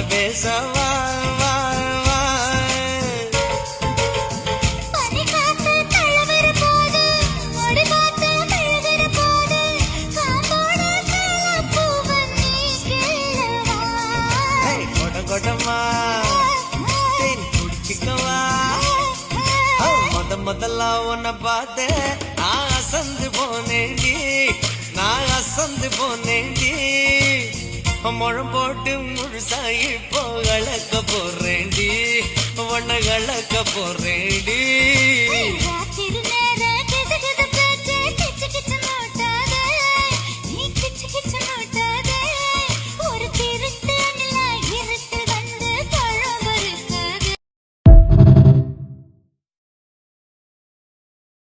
பேசவா வா வா கொடமா தேன் குடிச்சிக்கவா முதல்ல உன்னை பார்த்தேன் நான் அசந்து போனேண்டி நான் அசந்து போனேண்டி முழம் போட்டு முழுசாகி இப்போ கலக்க போறேண்டி உன்னை கலக்க போறேண்டி